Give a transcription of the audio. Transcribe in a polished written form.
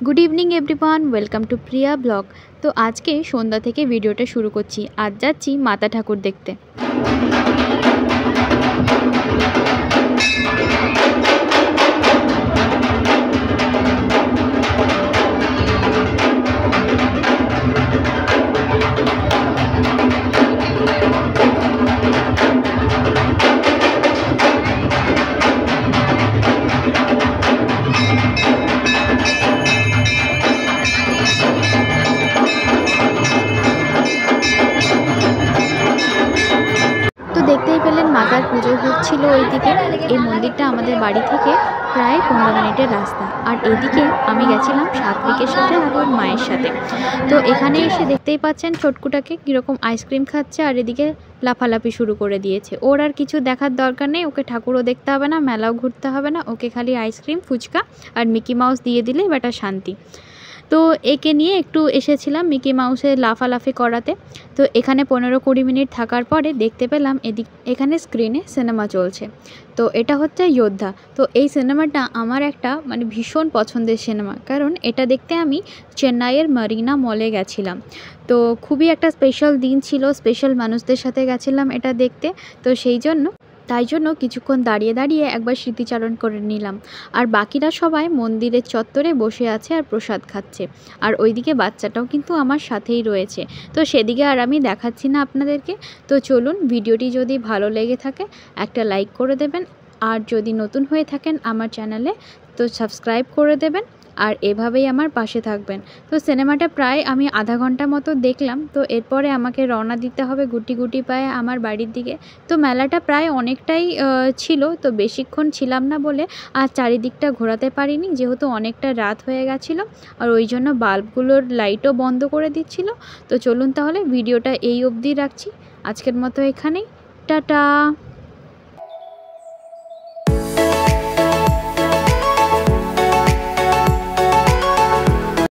Good evening everyone, welcome to Priya blog. तो आज के सन्ध्या থেকে ভিডিওটা শুরু করছি। আজ যাচ্ছি মাতা ঠাকুর দেখতে। तो देखते ही पेलें मातार पुजो होच्छिलो ओइदिके। এই মন্দিরটা আমাদের বাড়ি থেকে প্রায় 15 মিনিটের রাস্তা। আর এদিকে আমি গেছিলাম সাত্বিকের সাথে আর ওর মায়ের সাথে। তো এখানে এসে দেখতেই পাচ্ছেন ছোটকুটাকে কীরকম আইসক্রিম খাচ্ছে আর এদিকে লাফালাফি শুরু করে দিয়েছে। ওর আর কিছু দেখার দরকার নেই, ওকে ঠাকুরও দেখতে হবে না, মেলাও ঘুরতে হবে না, ওকে খালি আইসক্রিম ফুচকা আর মিকি মাউস দিয়ে দিলেই বেটা শান্তি। তো একে নিয়ে একটু এসেছিলাম মিকি মাউসের লাফালাফি করাতে। তো এখানে 15-20 মিনিট থাকার পরে দেখতে পেলাম এখানে স্ক্রিনে সিনেমা চলছে। তো এটা হচ্ছে যোদ্ধা। তো এই সিনেমাটা আমার একটা ভীষণ পছন্দের সিনেমা, কারণ এটা দেখতে আমি চেন্নাইয়ের মারিনা মলে গেছিলাম। তো খুবই একটা স্পেশাল দিন ছিল, স্পেশাল মানুষদের সাথে গেছিলাম এটা দেখতে। তো তাই জন্য কিছুক্ষণ দাঁড়িয়ে দাঁড়িয়ে একবার স্মৃতিচারণ করে নিলাম। আর বাকিরা সবাই মন্দিরের চত্বরে বসে আছে আর প্রসাদ খাচ্ছে। আর ওইদিকে বাচ্চাটাও কিন্তু আমার সাথেই রয়েছে। তো সেদিকে আর আমি দেখাচ্ছি না আপনাদেরকে। তো চলুন, ভিডিওটি যদি ভালো লেগে থাকে একটা লাইক করে দেবেন, আর যদি নতুন হয়ে থাকেন আমার চ্যানেলে তো সাবস্ক্রাইব করে দেবেন, আর এভাবেই আমার পাশে থাকবেন। তো সিনেমাটা প্রায় আমি আধা ঘন্টা মতো দেখলাম। তো এরপরে আমাকে রওনা দিতে হবে গুটি গুটি পায়ে আমার বাড়ির দিকে। তো মেলাটা প্রায় অনেকটাই ছিল, তো বেশিক্ষণ ছিলাম না বলে আর চারিদিকটা ঘোরাতে পারিনি, যেহেতু অনেকটা রাত হয়ে গেছিলো আর ওই জন্য বাল্বগুলোর লাইটও বন্ধ করে দিচ্ছিল। তো চলুন তাহলে ভিডিওটা এই অবধি রাখছি, আজকের মতো এখানেই, টাটা।